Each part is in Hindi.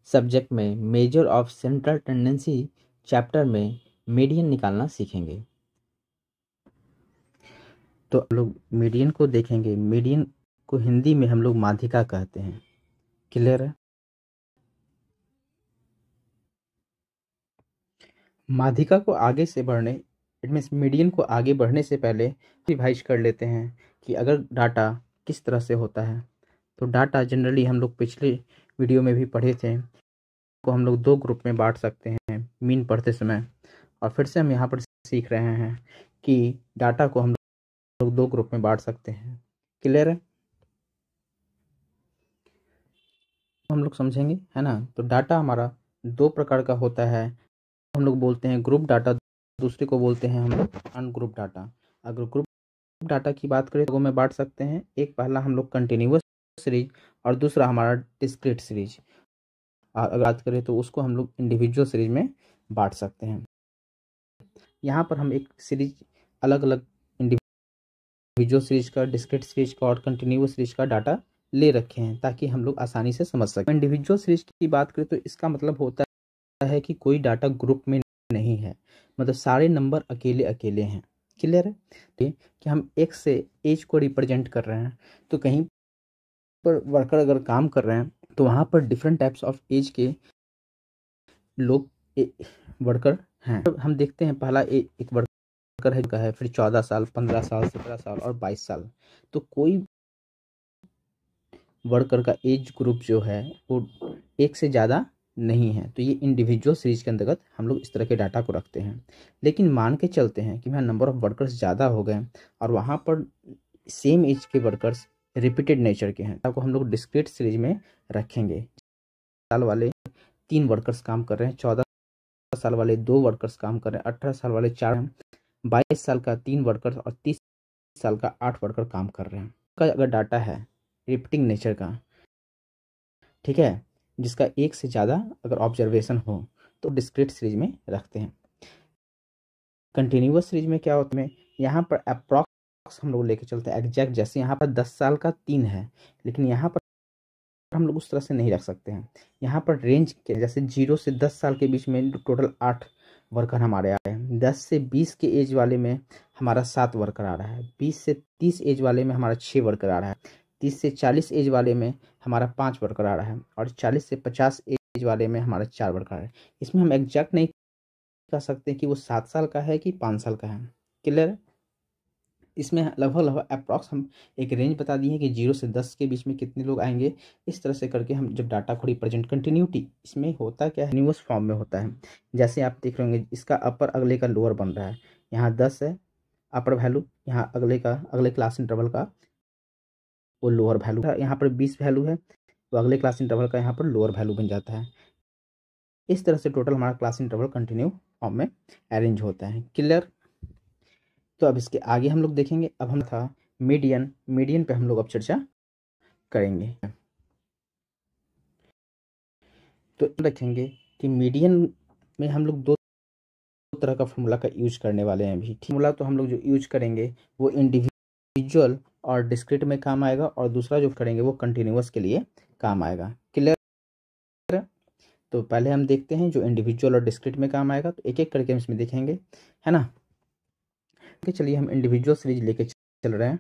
सब्जेक्ट में measure of central tendency chapter में मीडियन निकालना सीखेंगे। तो हम लोग मीडियन को देखेंगे। मीडियन को हिंदी में हम लोग माध्यिका कहते हैं। क्लियर है? माध्यिका को आगे से बढ़ने, इट मीन्स मीडियन को आगे बढ़ने से पहले रिवाइज कर लेते हैं कि अगर डाटा किस तरह से होता है। तो डाटा जनरली हम लोग पिछले वीडियो में भी पढ़े थे, को हम लोग दो ग्रुप में बांट सकते हैं मीन पढ़ते समय, और फिर से हम यहाँ पर सीख रहे हैं कि डाटा को हम लोग दो ग्रुप में बांट सकते हैं। क्लियर है? हम लोग समझेंगे, है ना। तो डाटा हमारा दो प्रकार का होता है। हम लोग बोलते हैं ग्रुप डाटा, दूसरे को बोलते हैं हम लोग अनग्रुप डाटा। अगर ग्रुप डाटा की बात करें तो में बांट सकते हैं। एक पहला हम लोग कंटिन्यूअस सीरीज और दूसरा हमारा डिस्क्रीट सीरीज। अगर बात करें तो उसको हम लोग इंडिविजुअल सीरीज में बांट सकते हैं। यहाँ पर हम एक सीरीज अलग अलग इंडिविजुअल सीरीज का, डिस्क्रीट सीरीज का और कंटिन्यूअस सीरीज का डाटा ले रखे हैं ताकि हम लोग आसानी से समझ सकें। इंडिविजुअल सीरीज की बात करें तो इसका मतलब होता है कि कोई डाटा ग्रुप में नहीं है, मतलब सारे नंबर अकेले अकेले हैं। क्लियर है? कि हम एक से एज को रिप्रेजेंट कर रहे हैं, तो कहीं पर वर्कर अगर काम कर रहे हैं तो वहाँ पर डिफरेंट टाइप्स ऑफ एज के लोग वर्कर हैं। तो हम देखते हैं पहला एक वर्कर है, फिर 14 साल, 15 साल, 17 साल और 22 साल। तो कोई वर्कर का एज ग्रुप जो है वो एक से ज़्यादा नहीं है। तो ये इंडिविजुअल सीरीज के अंतर्गत हम लोग इस तरह के डाटा को रखते हैं। लेकिन मान के चलते हैं कि वहाँ नंबर ऑफ वर्कर्स ज़्यादा हो गए और वहाँ पर सेम एज के वर्कर्स रिपीटेड नेचर के हैं, तो हम लोग डिस्क्रीट सीरीज में रखेंगे। साल वाले 3 वर्कर्स काम कर रहे हैं, 14 साल वाले 2 वर्कर्स काम कर रहे हैं, 18 साल वाले 4, 22 साल का 3 वर्कर्स और 30 साल का 8 वर्कर काम कर रहे हैं। का अगर डाटा है रिपीटिंग नेचर का, ठीक है, जिसका एक से ज़्यादा अगर ऑब्जर्वेशन हो तो डिस्क्रीट सीरीज में रखते हैं। कंटिन्यूअस सीरीज में क्या होता है, यहाँ पर अप्रॉक्स हम लोग लेके चलते हैं एग्जैक्ट। जैसे यहाँ पर 10 साल का 3 है, लेकिन यहाँ पर हम लोग उस तरह से नहीं रख सकते हैं। यहाँ पर रेंज के जैसे 0 से 10 साल के बीच में टोटल 8 वर्कर हमारे आ रहे हैं। 10 से 20 के एज वाले में हमारा 7 वर्कर आ रहा है। 20 से 30 एज वाले में हमारा 6 वर्कर आ रहा है। 30 से 40 एज वाले में हमारा 5 वर्कर आ रहा है और 40 से 50 एज वाले में हमारा 4 वर्कर आ रहा है। इसमें हम एग्जैक्ट नहीं कह सकते कि वो 7 साल का है कि 5 साल का है। क्लियर? इसमें लगभग लगभग अप्रॉक्स हम एक रेंज बता दिए हैं कि 0 से 10 के बीच में कितने लोग आएंगे। इस तरह से करके हम जब डाटा को रिप्रेजेंट, कंटिन्यूटी इसमें होता क्या है, न्यूअस फॉर्म में होता है। जैसे आप देख रहे होंगे इसका अपर अगले का लोअर बन रहा है। यहाँ 10 है अपर वैल्यू, यहाँ अगले का अगले क्लास इंटरवल का वो लोअर वैल्यू है। यहाँ पर 20 वैल्यू है तो अगले क्लास इंटरवल का यहाँ पर लोअर वैल्यू बन जाता है। इस तरह से टोटल हमारा क्लास इंटरवल कंटिन्यू फॉर्म में अरेंज होता है। क्लियर? तो अब इसके आगे हम लोग देखेंगे। अब हम था मीडियन, मीडियन पे हम लोग अब चर्चा करेंगे। तो रखेंगे कि मीडियन में हम लोग दो तरह का फॉर्मूला का यूज करने वाले हैं अभी। फॉर्मूला तो हम लोग जो यूज करेंगे वो इंडिविजुअल और डिस्क्रीट में काम आएगा, और दूसरा जो करेंगे वो कंटिन्यूअस के लिए काम आएगा। क्लियर? तो पहले हम देखते हैं जो इंडिविजुअल और डिस्क्रीट में काम आएगा, तो एक एक करके हम इसमें देखेंगे, है ना। चलिए हम इंडिविजुअल सीरीज लेके चल रहे हैं।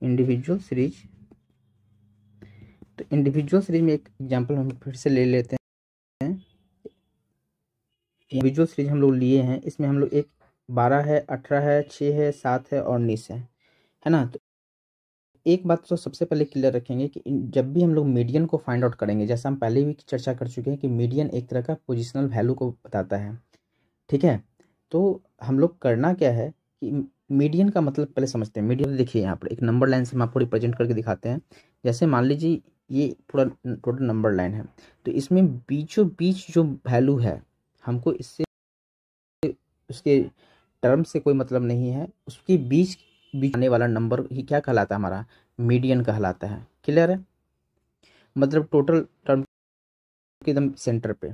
इंडिविजुअल सीरीज, तो इंडिविजुअल सीरीज में एक एग्जांपल हम फिर से ले लेते हैं। इंडिविजुअल सीरीज हम लोग लिए हैं, इसमें हम लोग एक 12 है, 18 है, 6 है, 7 है और 19 है ना। तो एक बात तो सबसे पहले क्लियर रखेंगे कि जब भी हम लोग मीडियन को फाइंड आउट करेंगे, जैसा हम पहले भी चर्चा कर चुके हैं कि मीडियन एक तरह का पोजिशनल वैल्यू को बताता है, ठीक है। तो हम लोग करना क्या है कि मीडियन का मतलब पहले समझते हैं। मीडियन देखिए यहाँ पर एक नंबर लाइन से हम आपको रिप्रेजेंट करके दिखाते हैं। जैसे मान लीजिए ये पूरा टोटल नंबर लाइन है, तो इसमें बीचों बीच जो वैल्यू है, हमको इससे उसके टर्म से कोई मतलब नहीं है, उसके बीच बीच आने वाला नंबर ही क्या कहलाता है, हमारा मीडियन कहलाता है। क्लियर है? मतलब टोटल टर्म के एकदम सेंटर पे।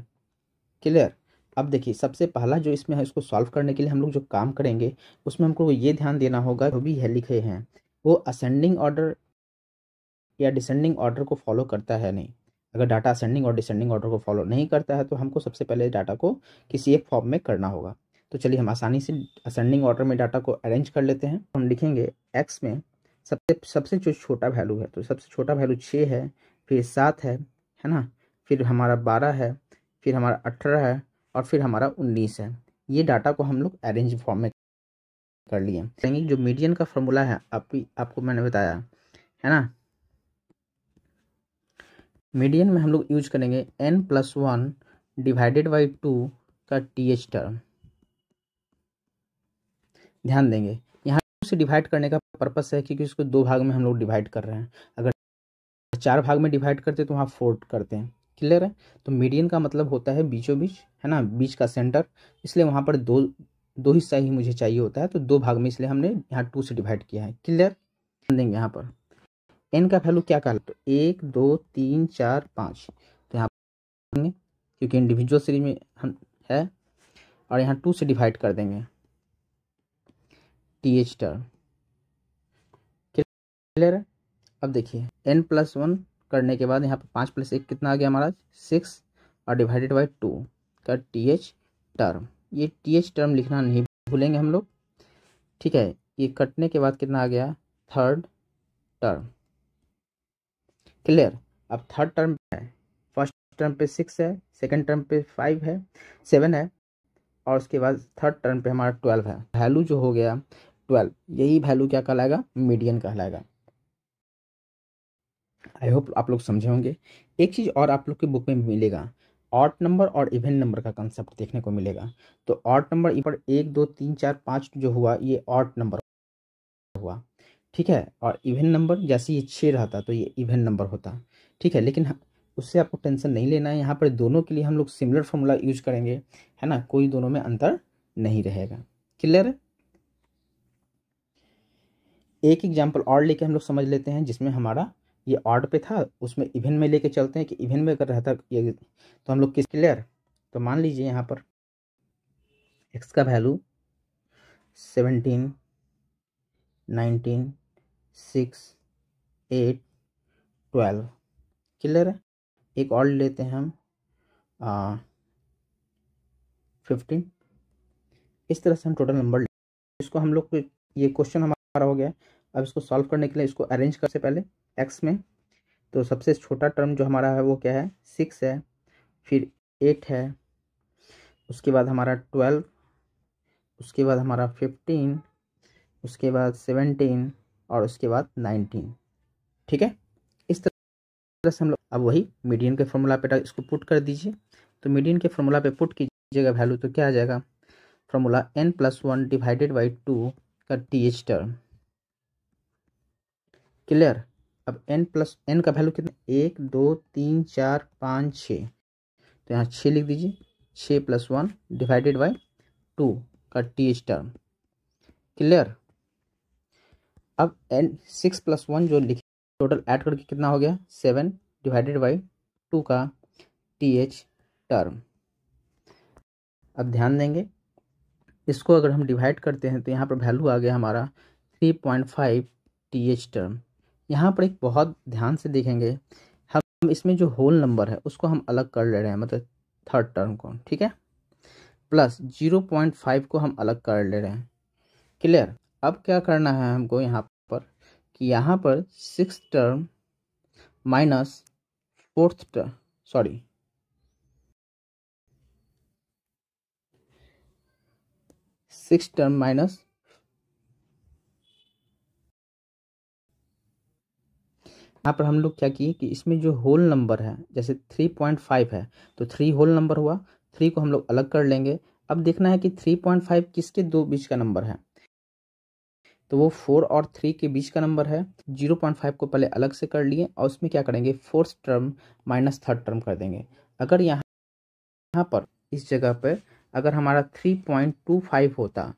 क्लियर? अब देखिए सबसे पहला जो इसमें है, इसको सॉल्व करने के लिए हम लोग जो काम करेंगे उसमें हमको ये ध्यान देना होगा, जो भी है लिखे हैं वो असेंडिंग ऑर्डर या डिसेंडिंग ऑर्डर को फॉलो करता है नहीं। अगर डाटा असेंडिंग और डिसेंडिंग ऑर्डर को फॉलो नहीं करता है तो हमको सबसे पहले डाटा को किसी एक फॉर्म में करना होगा। तो चलिए हम आसानी से असेंडिंग ऑर्डर में डाटा को अरेंज कर लेते हैं। हम लिखेंगे एक्स में सबसे सबसे जो छोटा वैल्यू है, तो सबसे छोटा वैल्यू 6 है, फिर 7 है ना, फिर हमारा 12 है, फिर हमारा 18 है और फिर हमारा 19 है। ये डाटा को हम लोग अरेंज फॉर्म में कर लिए। जो मीडियन का फॉर्मूला है आपको मैंने बताया है ना, मीडियन में हम लोग यूज करेंगे n+1 डिवाइडेड बाई 2 का टीएच टर्म। ध्यान देंगे यहाँ से डिवाइड करने का पर्पस है क्योंकि इसको 2 भाग में हम लोग डिवाइड कर रहे हैं। अगर 4 भाग में डिवाइड करते तो वहाँ 4 करते हैं। क्लियर है? तो मीडियन का मतलब होता है बीचों बीच, है ना, बीच का सेंटर, इसलिए वहाँ पर दो हिस्सा ही मुझे चाहिए होता है, तो 2 भाग में, इसलिए हमने यहाँ 2 से डिवाइड किया है। क्लियर? देंगे यहाँ पर n का वैल्यू क्या कहलाता है, तो 1 2 3 4 5, तो यहाँ क्योंकि इंडिविजुअल सीरीज में हम है, और यहाँ 2 से डिवाइड कर देंगे टीएच टर्म। क्लियर है? अब देखिए n+1 करने के बाद यहाँ पर 5 + 1 कितना आ गया हमारा 6 और डिवाइडेड बाई 2 का टीएच टर्म। ये टीएच टर्म लिखना नहीं भूलेंगे हम लोग, ठीक है। ये कटने के बाद कितना आ गया, थर्ड टर्म। क्लियर? अब थर्ड टर्म है, फर्स्ट टर्म पे 6 है, सेकंड टर्म पे 5 है, 7 है, और उसके बाद थर्ड टर्म पे हमारा 12 है। वैल्यू जो हो गया 12, यही वैल्यू क्या कहलाएगा, मीडियन कहलाएगा। आई होप आप लोग समझे होंगे। एक चीज़ और आप लोग के बुक में मिलेगा, ऑड नंबर और इवन नंबर का कंसेप्ट देखने को मिलेगा। तो ऑड नंबर पर 1 2 3 4 5 जो हुआ ये ऑड नंबर हुआ, ठीक है। और इवन नंबर जैसे ये 6 रहता तो ये इवन नंबर होता, ठीक है। लेकिन उससे आपको टेंशन नहीं लेना है, यहाँ पर दोनों के लिए हम लोग सिमिलर फॉर्मूला यूज करेंगे, है ना, कोई दोनों में अंतर नहीं रहेगा। क्लियर है? एक एग्जाम्पल और लेके हम लोग समझ लेते हैं जिसमें हमारा ये ऑड पे था, उसमें इवन में लेके चलते हैं कि इवन में अगर रहता ये तो हम लोग किस। क्लियर? तो मान लीजिए यहाँ पर x का वैल्यू 17 19 6 8 12। क्लियर है? एक और लेते हैं हम 15। इस तरह से हम टोटल नंबर इसको हम लोग ये क्वेश्चन हमारा हो गया। अब इसको सॉल्व करने के लिए इसको अरेंज कर से पहले x में, तो सबसे छोटा टर्म जो हमारा है वो क्या है, 6 है, फिर 8 है, उसके बाद हमारा 12, उसके बाद हमारा 15, उसके बाद 17 और उसके बाद 19। ठीक है? इस तरह से हम लोग अब वही मीडियन के फॉर्मूला पे इसको पुट कर दीजिए। तो मीडियन के फॉर्मूला पे पुट कीजिएगा वैल्यू, तो क्या आ जाएगा, फॉर्मूला n+1 डिवाइडेड बाई 2 का टीएच टर्म। क्लियर? अब n का वैल्यू कितना, 1 2 3 4 5 6, तो यहाँ 6 लिख दीजिए, 6 + 1 डिवाइडेड बाई 2 का टीएच टर्म। क्लियर? अब 6 + 1 जो लिखे टोटल ऐड करके कितना हो गया, 7 डिवाइडेड बाई 2 का टीएच टर्म। अब ध्यान देंगे इसको अगर हम डिवाइड करते हैं तो यहाँ पर वैल्यू आ गया हमारा 3.5 टीएच टर्म। यहाँ पर एक बहुत ध्यान से देखेंगे, हम इसमें जो होल नंबर है उसको हम अलग कर ले रहे हैं, मतलब थर्ड टर्म को, ठीक है, प्लस 0.5 को हम अलग कर ले रहे हैं। क्लियर? अब क्या करना है हमको यहाँ पर कि यहाँ पर 6 term minus 4th term, sorry 6 term minus, यहाँ पर हम लोग क्या किए कि इसमें जो होल नंबर है जैसे 3.5 है तो 3 होल नंबर हुआ, 3 को हम लोग अलग कर लेंगे। अब देखना है कि 3.5 किसके दो बीच का नंबर है, तो वो 4 और 3 के बीच का नंबर है। 0.5 को पहले अलग से कर लिए और उसमें क्या करेंगे, 4th term minus third term कर देंगे। अगर यहाँ पर इस जगह पर अगर हमारा 3.25 होता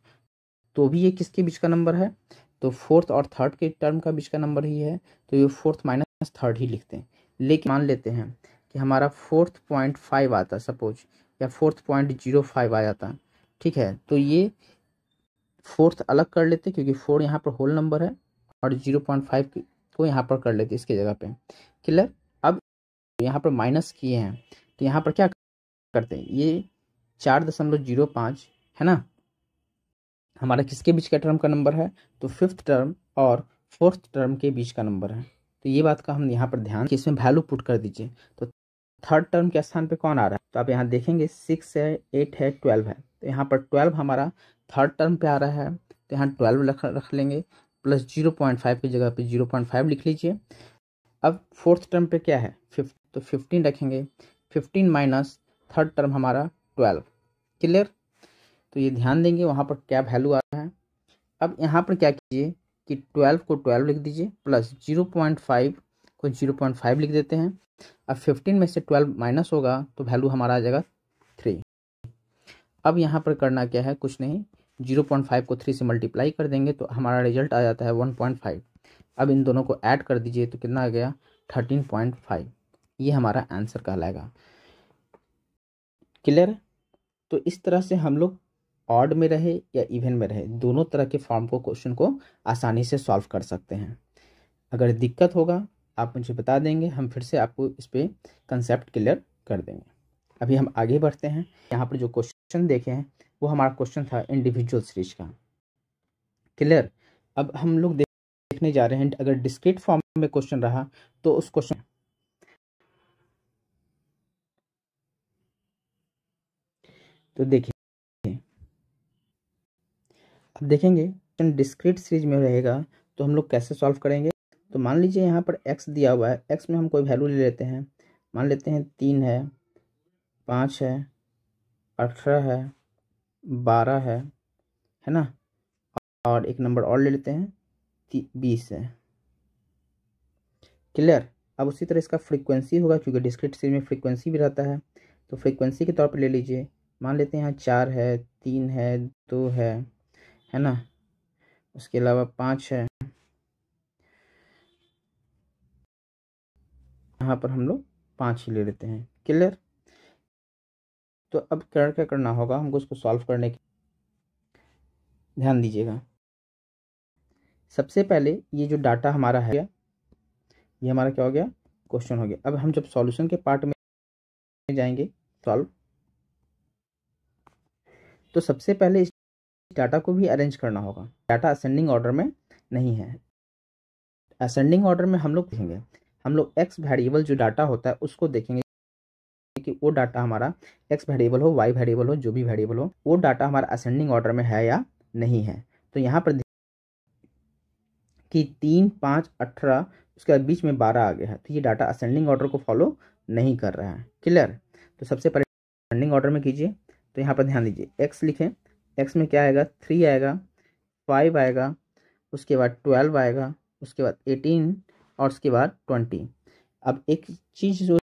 तो भी ये किसके बीच का नंबर है, तो 4th और 3rd के टर्म का बीच का नंबर ही है, तो ये 4th माइनस 3rd ही लिखते हैं। लेकिन मान लेते हैं कि हमारा 4.5 आता सपोज, या 4.05 आ जाता, ठीक है, तो ये 4th अलग कर लेते क्योंकि 4 यहाँ पर होल नंबर है और 0.5 को यहाँ पर कर लेते इसके जगह पे। क्लियर। अब यहाँ पर माइनस किए हैं तो यहाँ पर क्या करते हैं, ये 4.05 है ना, हमारा किसके बीच का टर्म का नंबर है, तो फिफ्थ टर्म और फोर्थ टर्म के बीच का नंबर है। तो ये बात का हम यहाँ पर ध्यान कि इसमें वैल्यू पुट कर दीजिए। तो थर्ड टर्म के स्थान पे कौन आ रहा है, तो आप यहाँ देखेंगे 6 है, 8 है, 12 है। तो यहाँ पर 12 हमारा थर्ड टर्म पे आ रहा है, तो यहाँ 12 रख लेंगे, प्लस 0.5 की जगह पे 0.5 लिख लीजिए। अब फोर्थ टर्म पे क्या है, तो 15 रखेंगे, 15 माइनस थर्ड टर्म हमारा 12। क्लियर। तो ये ध्यान देंगे वहाँ पर क्या वैल्यू आ रहा है। अब यहाँ पर क्या कीजिए कि 12 को 12 लिख दीजिए, प्लस 0.5 को 0.5 लिख देते हैं। अब 15 में से 12 माइनस होगा तो वैल्यू हमारा आ जाएगा 3। अब यहाँ पर करना क्या है, कुछ नहीं, 0.5 को 3 से मल्टीप्लाई कर देंगे तो हमारा रिजल्ट आ जाता है 1.5। अब इन दोनों को ऐड कर दीजिए तो कितना आ गया, 13.5। ये हमारा आंसर कहलाएगा। क्लियर। तो इस तरह से हम लोग ऑड में रहे या इवन में रहे, दोनों तरह के फॉर्म को, क्वेश्चन को आसानी से सॉल्व कर सकते हैं। अगर दिक्कत होगा आप मुझे बता देंगे, हम फिर से आपको इस पर कंसेप्ट क्लियर कर देंगे। अभी हम आगे बढ़ते हैं। यहाँ पर जो क्वेश्चन देखे हैं वो हमारा क्वेश्चन था इंडिविजुअल सीरीज का। क्लियर। अब हम लोग देखने जा रहे हैं अगर डिस्क्रीट फॉर्म में क्वेश्चन रहा तो उस क्वेश्चन, तो देखिए अब देखेंगे डिस्क्रीट सीरीज में रहेगा तो हम लोग कैसे सॉल्व करेंगे। तो मान लीजिए यहाँ पर x दिया हुआ है, x में हम कोई वैल्यू ले लेते हैं, मान लेते हैं 3 है, 5 है, 18 है, 12 है ना, और एक नंबर और ले लेते हैं 20 है। क्लियर। अब उसी तरह इसका फ्रीक्वेंसी होगा, क्योंकि डिस्क्रीट सीरीज में फ्रीक्वेंसी भी रहता है, तो फ्रीक्वेंसी के तौर पर ले लीजिए, मान लेते हैं यहाँ 4 है, 3 है, 2 है ना, उसके अलावा 5 है, यहाँ पर हम लोग 5 ही ले लेते हैं। क्लियर। तो अब क्या करना होगा हमको इसको सॉल्व करने के, ध्यान दीजिएगा। सबसे पहले ये जो डाटा हमारा है, ये हमारा क्या हो गया, क्वेश्चन हो गया। अब हम जब सॉल्यूशन के पार्ट में जाएंगे सॉल्व, तो सबसे पहले इस डाटा को भी अरेंज करना होगा। डाटा असेंडिंग ऑर्डर में नहीं है, असेंडिंग ऑर्डर में हम लोग देखेंगे, हम लोग एक्स वेरिएबल जो डाटा होता है उसको देखेंगे कि वो डाटा हमारा एक्स वेरिएबल हो, वाई वेरिएबल हो, जो भी वेरिएबल हो, वो डाटा हमारा असेंडिंग ऑर्डर में है या नहीं है। तो यहाँ पर कि 3, 5, 18, उसके बाद बीच में 12 आ गया है, तो ये डाटा असेंडिंग ऑर्डर को फॉलो नहीं कर रहा है। क्लियर। तो सबसे पहले असेंडिंग ऑर्डर में कीजिए। तो यहाँ पर ध्यान दीजिए, एक्स लिखें, एक्स में क्या आएगा, 3 आएगा, 5 आएगा, उसके बाद 12 आएगा, उसके बाद 18 और उसके बाद 20। अब एक चीज़ जो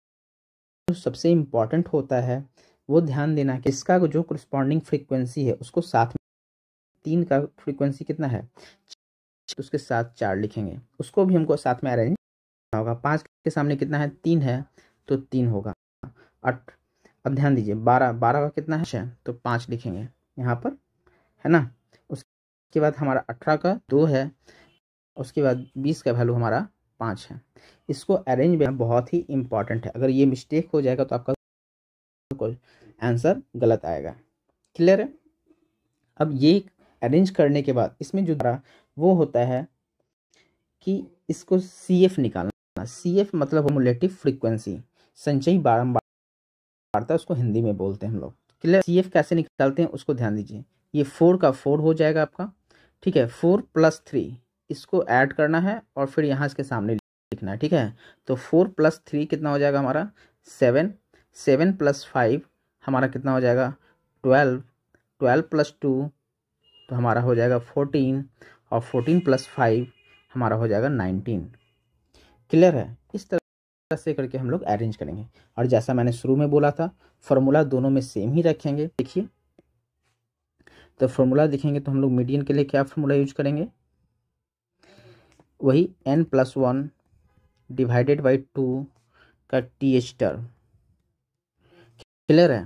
सबसे इम्पॉर्टेंट होता है वो ध्यान देना कि इसका जो करस्पॉन्डिंग फ्रीक्वेंसी है उसको साथ में, 3 का फ्रीक्वेंसी कितना है, तो उसके साथ 4 लिखेंगे, उसको भी हमको साथ में अरेंज करना होगा। 5 के सामने कितना है, 3 है, तो 3 होगा। 8, अब ध्यान दीजिए 12 का कितना है, तो 5 लिखेंगे यहाँ पर, है ना। उसके बाद हमारा 18 का 2 है, उसके बाद 20 का वैल्यू हमारा 5 है। इसको अरेंज में बहुत ही इंपॉर्टेंट है, अगर ये मिस्टेक हो जाएगा तो आपका आंसर गलत आएगा। क्लियर है। अब ये अरेंज करने के बाद इसमें जो वो होता है कि इसको CF निकालना। CF मतलब क्युमुलेटिव फ्रीक्वेंसी, संचयी बारंबारता, उसको हिंदी में बोलते हैं हम लोग। क्लियर। CF कैसे निकालते हैं उसको ध्यान दीजिए। ये 4 का 4 हो जाएगा आपका, ठीक है, 4 + 3 इसको ऐड करना है और फिर यहाँ इसके सामने लिखना है, ठीक है। तो 4 + 3 कितना हो जाएगा हमारा 7, 7 + 5 हमारा कितना हो जाएगा 12, 12 + 2 तो हमारा हो जाएगा 14 और 14 + 5 हमारा हो जाएगा 19। क्लियर है। इस तरह से करके हम लोग अरेंज करेंगे, और जैसा मैंने शुरू में बोला था फॉर्मूला दोनों में सेम ही रखेंगे। देखिए, तो फॉर्मूला देखेंगे तो हम लोग मीडियन के लिए क्या फॉर्मूला यूज करेंगे, वही n+1 डिवाइडेड बाई 2 का TH टर्म। क्लियर है।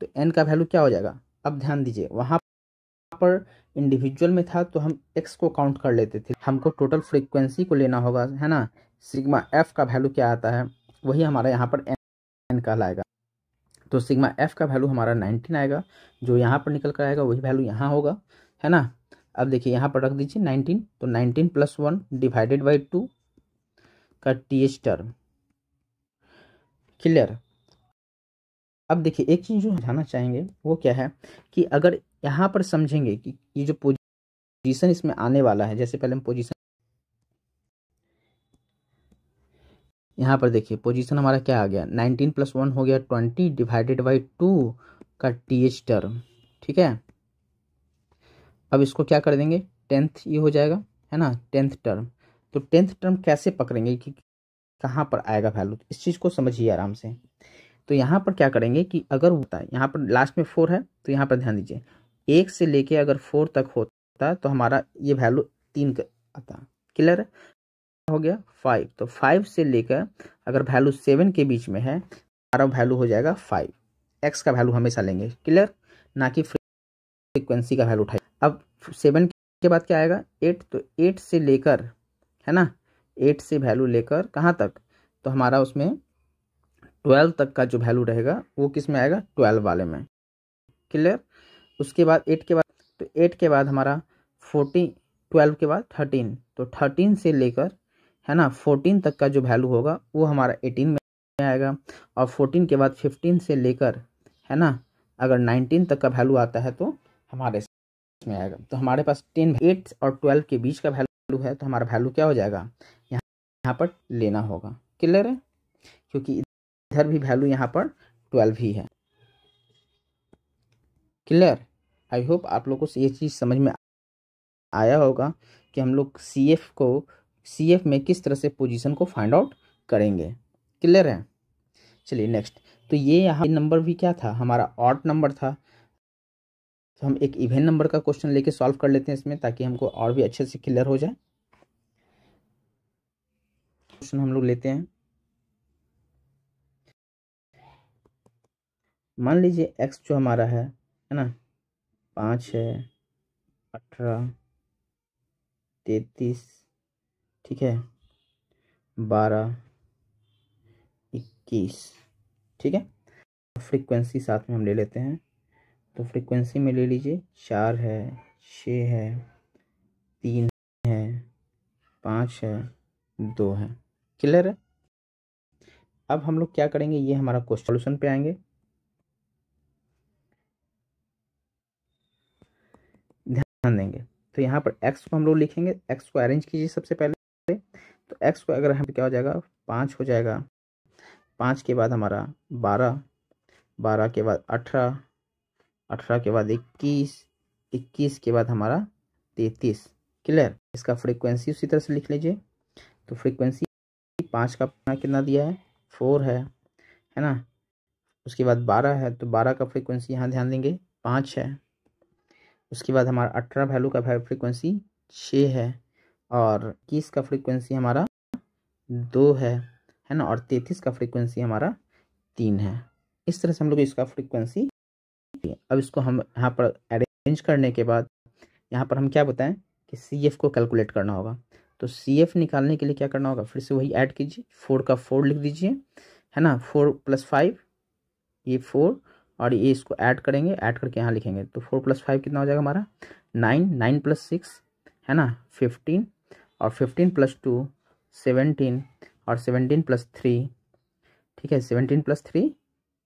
तो n का वैल्यू क्या हो जाएगा, अब ध्यान दीजिए वहाँ पर इंडिविजुअल में था तो हम x को काउंट कर लेते थे, हमको टोटल फ्रीक्वेंसी को लेना होगा, है ना। सिग्मा f का वैल्यू क्या आता है, वही हमारा यहाँ पर n कहलाएगा। तो सिग्मा f का वैल्यू हमारा 19 आएगा, जो यहाँ पर निकल कर आएगा वही वैल्यू यहाँ होगा, है ना। अब देखिए यहाँ पर रख दीजिए 19, तो 19 + 1 डिवाइडेड बाई 2 का टीएच टर्म। क्लियर। अब देखिए एक चीज़ जो समझाना चाहेंगे वो क्या है कि अगर यहाँ पर समझेंगे कि ये जो पोजीशन इसमें आने वाला है, जैसे पहले हम पोजीशन, यहाँ पर देखिए पोजीशन हमारा क्या आ गया, 19 + 1 हो गया 20 डिवाइडेड बाई 2 का टीएच टर्म। ठीक है, अब इसको क्या कर देंगे, 10th ये हो जाएगा, है ना, 10th टर्म। तो 10th टर्म कैसे पकड़ेंगे कि कहाँ पर आएगा वैल्यू, इस चीज़ को समझिए आराम से। तो यहाँ पर क्या करेंगे कि अगर होता है यहाँ पर लास्ट में 4 है, तो यहाँ पर ध्यान दीजिए 1 से लेके अगर 4 तक होता है तो हमारा ये वैल्यू 3 आता। क्लियर हो गया 5, तो 5 से लेकर अगर वैल्यू 7 के बीच में है, हमारा वैल्यू हो जाएगा 5। एक्स का वैल्यू हमेशा लेंगे, क्लियर, ना कि फ्रीक्वेंसी का वैल्यू उठाए। अब 7 के बाद क्या आएगा, 8, तो 8 से लेकर, है ना, 8 से वैल्यू लेकर कहाँ तक, तो हमारा उसमें 12 तक का जो वैल्यू रहेगा वो किस में आएगा, 12 वाले में। क्लियर। उसके बाद 8 के बाद, तो 8 के बाद हमारा 14, 12 के बाद 13, तो 13 से लेकर, है ना, 14 तक का जो वैल्यू होगा वो हमारा 18 में आएगा। और 14 के बाद 15 से लेकर, है ना, अगर 19 तक का वैल्यू आता है तो हमारे इसमें आएगा। तो हमारे पास 10, 8 और 12 के बीच का वैल्यू है, तो हमारा वैल्यू क्या हो जाएगा, यहाँ पर लेना होगा। क्लियर है, क्योंकि इधर भी वैल्यू यहाँ पर 12 ही है। क्लियर। आई होप आप लोगों को ये चीज़ समझ में आया होगा कि हम लोग CF में किस तरह से पोजीशन को फाइंड आउट करेंगे। क्लियर है। चलिए नेक्स्ट, तो ये यहाँ नंबर भी क्या था, हमारा ऑड नंबर था, तो हम एक इवन नंबर का क्वेश्चन लेके सॉल्व कर लेते हैं इसमें, ताकि हमको और भी अच्छे से क्लियर हो जाए। क्वेश्चन हम लोग लेते हैं, मान लीजिए x जो हमारा है ना, 5 है, 18, 33, ठीक है, 12, 21, ठीक है। फ्रीक्वेंसी साथ में हम ले लेते हैं, तो फ्रीक्वेंसी में ले लीजिए 4 है, 6 है, 3 है, 5 है, 2 है। क्लियर है। अब हम लोग क्या करेंगे, ये हमारा क्वेश्चन सॉल्यूशन पे आएंगे, ध्यान देंगे। तो यहाँ पर x को हम लोग लिखेंगे, x को अरेंज कीजिए सबसे पहले। तो x को अगर हम क्या हो जाएगा, 5 हो जाएगा, 5 के बाद हमारा 12, 12 के बाद 18, 18 के बाद 21, 21 के बाद हमारा 33। क्लियर। इसका फ्रीक्वेंसी उसी तरह से लिख लीजिए। तो फ्रीक्वेंसी 5 का कितना दिया है, 4 है ना। उसके बाद 12 है, तो 12 का फ्रीक्वेंसी यहाँ ध्यान देंगे 5 है। उसके बाद हमारा 18 वैल्यू का फ्रीक्वेंसी 6 है, और 21 का फ्रीक्वेंसी हमारा 2 है ना, और 33 का फ्रीक्वेंसी हमारा 3 है। इस तरह से हम लोग इसका फ्रीक्वेंसी, अब इसको हम यहाँ पर अरेंज करने के बाद यहाँ पर हम क्या बताएं कि CF को कैलकुलेट करना होगा। तो CF निकालने के लिए क्या करना होगा, फिर से वही ऐड कीजिए, 4 का 4 लिख दीजिए, है ना, 4 + 5, ये 4, और ये इसको ऐड करेंगे, ऐड करके यहाँ लिखेंगे, तो 4 + 5 कितना हो जाएगा हमारा 9, 9 + 6, है ना, 15, और 15 + 2 17, और 17 + 3, ठीक है, 17 + 3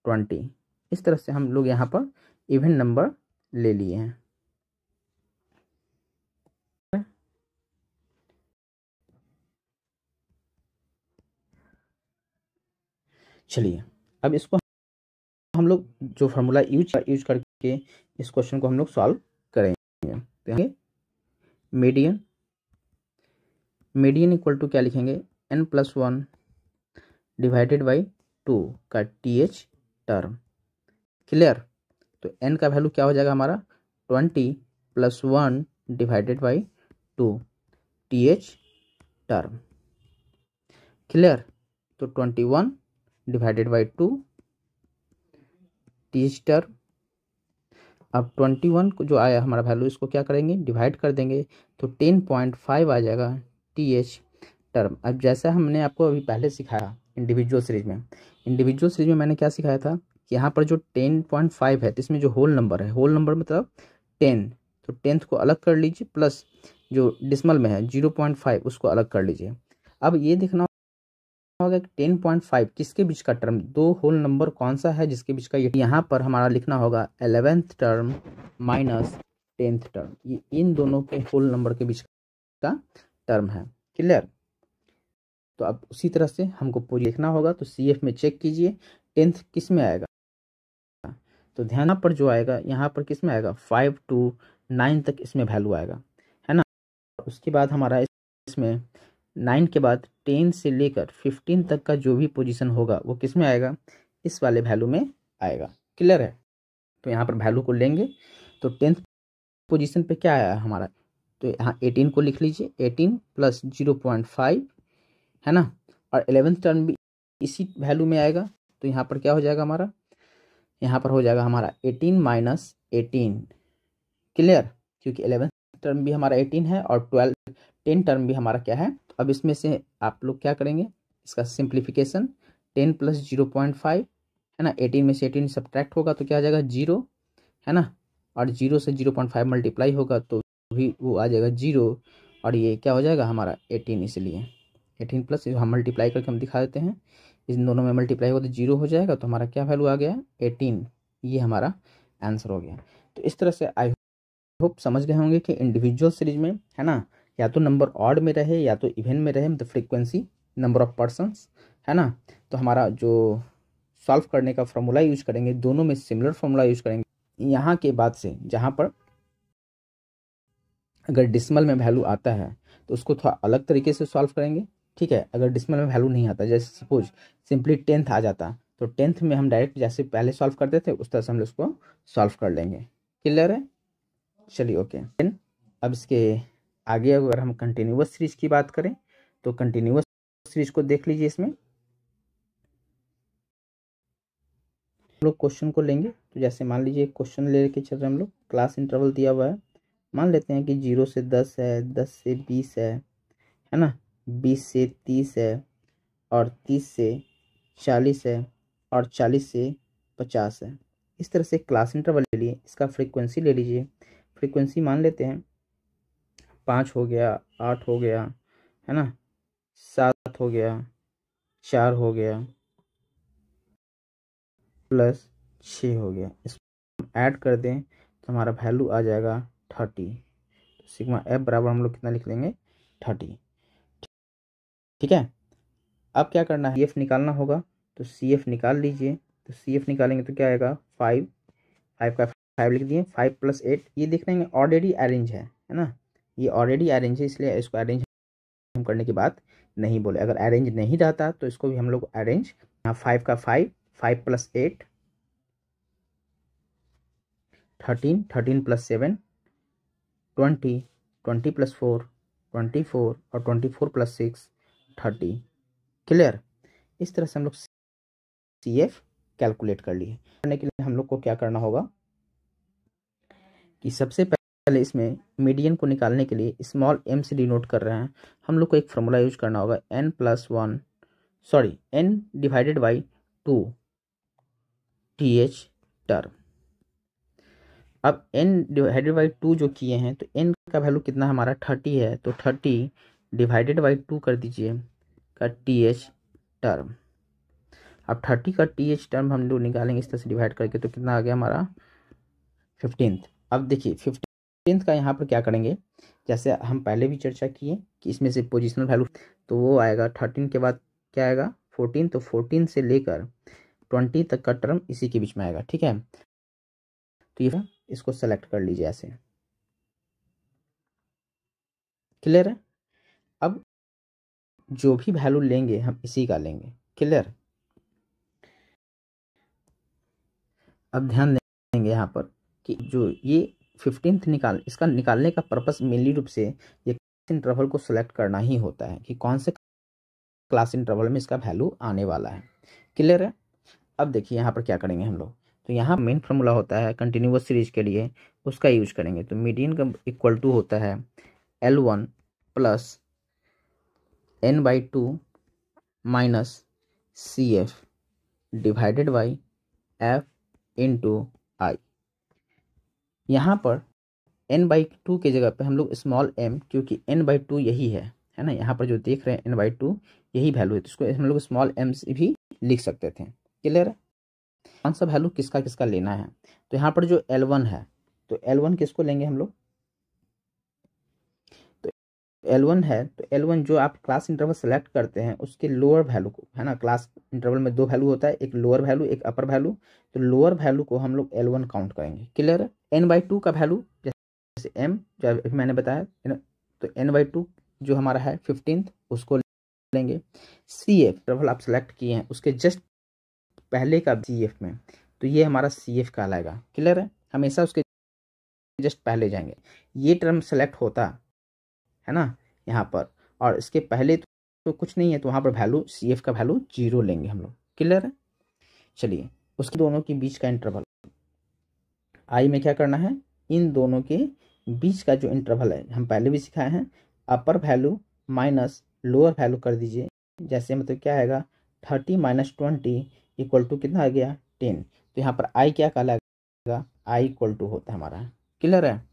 20। इस तरह से हम लोग यहाँ पर इवन नंबर ले लिए हैं। चलिए अब इसको हम लोग जो फार्मूला यूज करके इस क्वेश्चन को हम लोग सॉल्व करेंगे। तो मीडियन, मीडियन इक्वल टू क्या लिखेंगे, n+1 डिवाइडेड बाई 2 का TH टर्म। क्लियर। तो n का वैल्यू क्या हो जाएगा हमारा 20 + 1 divided by 2 TH term. Clear. तो 21 डिवाइडेड बाई 2 TH टर्म, अब 21 को जो आया हमारा वैल्यू, इसको क्या करेंगे, डिवाइड कर देंगे, तो 10.5 आ जाएगा TH टर्म। अब जैसा हमने आपको अभी पहले सिखाया इंडिविजुअल सीरीज में मैंने क्या सिखाया था कि यहाँ पर जो 10.5 है तो इसमें जो होल नंबर है, होल नंबर मतलब 10, तो 10th को अलग कर लीजिए, प्लस जो डिसमल में है 0.5 उसको अलग कर लीजिए। अब ये देखना होगा कि 10.5 किसके बीच का टर्म, दो होल नंबर कौन सा है जिसके बीच का, ये यहाँ पर हमारा लिखना होगा 11th term minus 10th term, ये इन दोनों के होल नंबर के बीच का टर्म है। क्लियर? तो अब उसी तरह से हमको पूरी लिखना होगा, तो CF में चेक कीजिए 10th किस में आएगा, तो ध्यान पर जो आएगा यहाँ पर किस में आएगा, 5 to 9 तक इसमें वैल्यू आएगा, है ना। उसके बाद हमारा इसमें 9 के बाद 10 से लेकर 15 तक का जो भी पोजीशन होगा वो किस में आएगा, इस वाले वैल्यू में आएगा। क्लियर है? तो यहाँ पर वैल्यू को लेंगे, तो 10th पोजीशन पे क्या आया हमारा, तो यहाँ 18 को लिख लीजिए, 18 प्लस 0.5, है ना, और 11th टर्म भी इसी वैल्यू में आएगा, तो यहाँ पर क्या हो जाएगा हमारा, यहाँ पर हो जाएगा हमारा 18 माइनस 18। क्लियर? क्योंकि 11th टर्म भी हमारा 18 है और 10 टर्म भी हमारा क्या है। तो अब इसमें से आप लोग क्या करेंगे, इसका सिंप्लीफिकेशन, 10 प्लस 0.5, है ना, 18 में से 18 सब्ट्रैक्ट होगा तो क्या आ जाएगा 0, है ना, और 0 से 0.5 मल्टीप्लाई होगा तो भी वो आ जाएगा 0, और ये क्या हो जाएगा हमारा 18, इसलिए 18 प्लस हम मल्टीप्लाई करके हम दिखा देते हैं, इन दोनों में मल्टीप्लाई होगा तो 0 हो जाएगा, तो हमारा क्या वैल्यू आ गया 18, ये हमारा आंसर हो गया। तो इस तरह से आई होप समझ गए होंगे कि इंडिविजुअल सीरीज में, है ना, या तो नंबर ऑड में रहे या तो इवन में रहे, मतलब फ्रीक्वेंसी नंबर ऑफ पर्सन्स, है ना, तो हमारा जो सॉल्व करने का फॉर्मूला यूज करेंगे, दोनों में सिमिलर फॉर्मूला यूज करेंगे। यहाँ के बाद से जहाँ पर अगर डिसमल में वैल्यू आता है तो उसको थोड़ा अलग तरीके से सॉल्व करेंगे, ठीक है। अगर डिसमल में वैल्यू नहीं आता, जैसे सपोज सिंपली 10th आ जाता, तो 10th में हम डायरेक्ट जैसे पहले सॉल्व करते थे उस तरह से हम उसको सॉल्व कर लेंगे। क्लियर है? चलिए ओके। अब इसके आगे अगर हम कंटिन्यूअस सीरीज की बात करें तो कंटिन्यूअस सीरीज को देख लीजिए। इसमें हम लोग क्वेश्चन को लेंगे, तो जैसे मान लीजिए क्वेश्चन लेके चल रहे हैं हम लोग, क्लास इंटरवल दिया हुआ है, मान लेते हैं कि 0 से 10 है, 10 से 20 है ना, 20 से 30 है, और 30 से 40 है, और 40 से 50 है। इस तरह से क्लास इंटरवल ले लिए, इसका फ्रीक्वेंसी ले लीजिए। फ्रीक्वेंसी मान लेते हैं 5 हो गया, 8 हो गया, है ना, 7 हो गया, 4 हो गया, प्लस 6 हो गया। इसको ऐड कर दें तो हमारा वैल्यू आ जाएगा 30। तो सिग्मा एफ बराबर हम लोग कितना लिख लेंगे, 30। ठीक है। अब क्या करना है, CF निकालना होगा, तो CF निकाल लीजिए। तो CF निकालेंगे तो क्या आएगा 5, 5 का 5 लिख दिए, 5 प्लस 8, ये देख लेंगे ऑलरेडी अरेंज है ना, ये ऑलरेडी अरेंज है, इसलिए इसको अरेंज हम करने की बात नहीं बोले। अगर अरेंज नहीं रहता तो इसको भी हम लोग अरेंज, यहाँ 5 का 5, 5 प्लस 8 13, 13 प्लस 7 20, 20 प्लस 4 24, और 24 प्लस 6 30। क्लियर? इस तरह से हम लोग CF कैलकुलेट कर लिए। करने के लिए हम लोग को क्या करना होगा कि सबसे पहले इसमें मीडियन को निकालने के लिए स्मॉल m से डिनोट कर रहे हैं, हम लोग को एक फॉर्मूला यूज करना होगा n divided by 2 TH term. अब n डिवाइडेड बाई 2 जो किए हैं, तो n का वैल्यू कितना हमारा 30 है, तो 30 डिवाइडेड बाई 2 कर दीजिए का TH टर्म। अब 30 का TH टर्म हम लोग निकालेंगे इस तरह से डिवाइड करके, तो कितना आ गया हमारा 15th। अब देखिए 15th का यहाँ पर क्या करेंगे, जैसे हम पहले भी चर्चा किए कि इसमें से पोजिशनल वैल्यू, तो वो आएगा 13 के बाद क्या आएगा 14, तो 14 से लेकर 20 तक का टर्म इसी के बीच में आएगा। ठीक है, तो ये इसको सेलेक्ट कर लीजिए ऐसे। क्लियर है? अब जो भी वैल्यू लेंगे हम इसी का लेंगे। क्लियर? अब ध्यान देंगे यहाँ पर कि जो ये 15th इसका निकालने का पर्पस मेनली रूप से ये इंटरवल को सिलेक्ट करना ही होता है कि कौन से क्लास इंटरवल में इसका वैल्यू आने वाला है। क्लियर है? अब देखिए यहाँ पर क्या करेंगे हम लोग, तो यहाँ मेन फार्मूला होता है कंटिन्यूअस सीरीज के लिए, उसका यूज करेंगे। तो मीडियन का इक्वल टू होता है L1 plus n/2 minus CF divided by F into i. यहाँ पर n/2 की जगह पे हम लोग स्मॉल m, क्योंकि n/2 यही है ना, यहाँ पर जो देख रहे हैं n/2 यही वैल्यू है, तो इसको हम लोग स्मॉल m से भी लिख सकते थे। क्लियर है? कौन सा वैल्यू किसका किसका लेना है? तो यहाँ पर जो L1 है, तो L1 किसको लेंगे हम लोग? तो L1 है, तो L1 जो आप क्लास इंटरवल सेलेक्ट करते हैं उसके लोअर वैल्यू को, है ना, क्लास इंटरवल में दो वैल्यू होता है, एक लोअर वैल्यू एक अपर वैल्यू, तो लोअर वैल्यू को हम लोग L1 काउंट करेंगे। क्लियर है? n/2 का वैल्यू जैसे m जो अभी मैंने बताया, तो n/2 जो हमारा है 15th उसको लेंगे। CF इंटरवल आप सेलेक्ट किए हैं उसके जस्ट पहले का CF में, तो ये हमारा CF कहलाएगा। क्लियर है? हमेशा उसके जस्ट पहले जाएंगे। ये टर्म सेलेक्ट होता है ना यहाँ पर, और इसके पहले तो कुछ नहीं है, तो वहाँ पर वैल्यू CF का वैल्यू 0 लेंगे हम लोग। क्लियर है? चलिए, उसके दोनों के बीच का इंटरवल आई में क्या करना है, इन दोनों के बीच का जो इंटरवल है हम पहले भी सिखाए हैं, अपर वैल्यू माइनस लोअर वैल्यू कर दीजिए। जैसे मतलब क्या आएगा, 30 माइनस 20 इक्वल टू कितना आ गया, 10। तो यहाँ पर आई क्या कहलाएगा, आई इक्वल टू होता है हमारा। क्लियर है?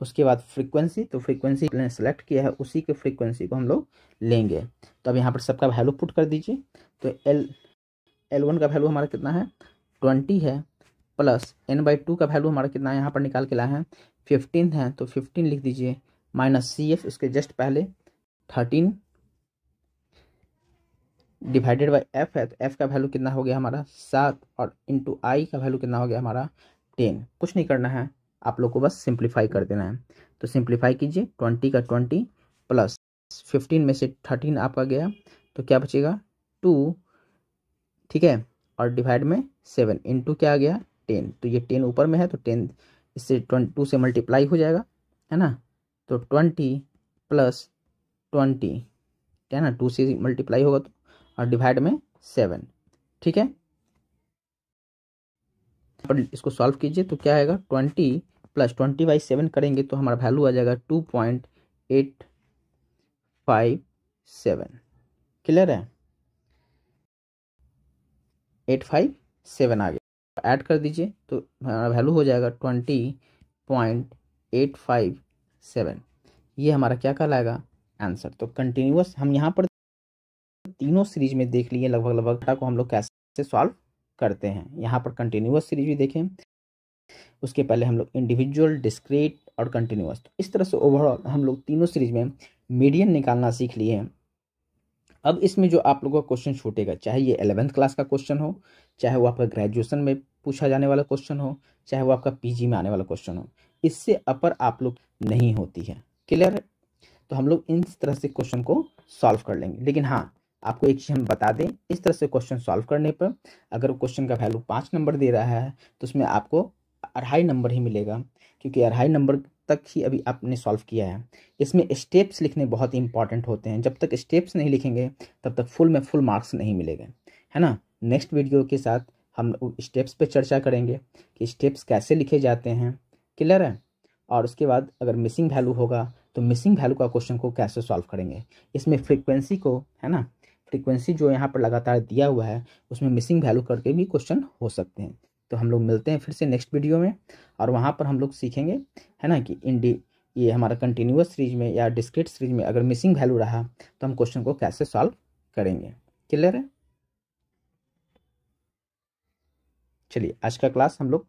उसके बाद फ्रीक्वेंसी, तो फ्रीक्वेंसी मैंने सेलेक्ट किया है, उसी के फ्रीक्वेंसी को हम लोग लेंगे। तो अब यहाँ पर सबका वैल्यू पुट कर दीजिए। तो L1 का वैल्यू हमारा कितना है, 20 है, प्लस n/2 का वैल्यू हमारा कितना है, यहाँ पर निकाल के लाए हैं 15 है, तो 15 लिख दीजिए, माइनस CF इसके जस्ट पहले 13 डिवाइडेड बाई F है, तो F का वैल्यू कितना हो गया हमारा 7, और इंटू आई का वैल्यू कितना हो गया हमारा 10। कुछ नहीं करना है, आप लोग को बस सिंप्लीफाई कर देना है। तो सिंप्लीफाई कीजिए, 20 का 20 प्लस 15 में से 13 आपका गया, तो क्या बचेगा 2, ठीक है, और डिवाइड में 7 इंटू क्या आ गया 10। तो ये 10 ऊपर में है, तो 10 इससे 22 से मल्टीप्लाई हो जाएगा, है ना। तो 20 प्लस 20, है ना, 2 से मल्टीप्लाई होगा तो, और डिवाइड में 7, ठीक है। पर इसको सॉल्व कीजिए तो क्या आएगा, 20 प्लस 20/7 करेंगे तो हमारा वैल्यू आ जाएगा 2.857। क्लियर है? 857 आ गया, ऐड कर दीजिए तो हमारा वैल्यू हो जाएगा 20.857। ये हमारा क्या कहलाएगा, आंसर। तो कंटिन्यूअस हम यहाँ पर तीनों सीरीज में देख लिए लगभग डाटा को हम लोग कैसे सॉल्व करते हैं। यहाँ पर कंटिन्यूअस सीरीज भी देखें, उसके पहले हम लोग इंडिविजुअल, डिस्क्रीट और कंटिन्यूअस। तो इस तरह से ओवरऑल हम लोग तीनों सीरीज में मीडियन निकालना सीख लिए हैं। अब इसमें जो आप लोगों का क्वेश्चन छूटेगा, चाहे ये 11th क्लास का क्वेश्चन हो, चाहे वो आपका ग्रेजुएशन में पूछा जाने वाला क्वेश्चन हो, चाहे वो आपका PG में आने वाला क्वेश्चन हो, इससे अपर आप लोग नहीं होती है। क्लियर है? तो हम लोग इस तरह से क्वेश्चन को सॉल्व कर लेंगे। लेकिन हाँ, आपको एक चीज़ हम बता दें, इस तरह से क्वेश्चन सॉल्व करने पर अगर क्वेश्चन का वैल्यू 5 नंबर दे रहा है तो उसमें आपको 2.5 नंबर ही मिलेगा, क्योंकि 2.5 नंबर तक ही अभी आपने सॉल्व किया है। इसमें स्टेप्स लिखने बहुत इंपॉर्टेंट होते हैं, जब तक स्टेप्स नहीं लिखेंगे तब तक फुल में फुल मार्क्स नहीं मिलेंगे, है ना। नेक्स्ट वीडियो के साथ हम स्टेप्स पे चर्चा करेंगे कि स्टेप्स कैसे लिखे जाते हैं। क्लियर है? और उसके बाद अगर मिसिंग वैल्यू होगा तो मिसिंग वैल्यू का क्वेश्चन को कैसे सॉल्व करेंगे। इसमें फ्रीक्वेंसी को, है ना, फ्रीक्वेंसी जो यहाँ पर लगातार दिया हुआ है उसमें मिसिंग वैल्यू करके भी क्वेश्चन हो सकते हैं। तो हम लोग मिलते हैं फिर से नेक्स्ट वीडियो में, और वहाँ पर हम लोग सीखेंगे, है ना, कि ये हमारा कंटिन्यूअस सीरीज में या डिस्क्रीट सीरीज में अगर मिसिंग वैल्यू रहा तो हम क्वेश्चन को कैसे सॉल्व करेंगे। क्लियर है? चलिए, आज का क्लास हम लोग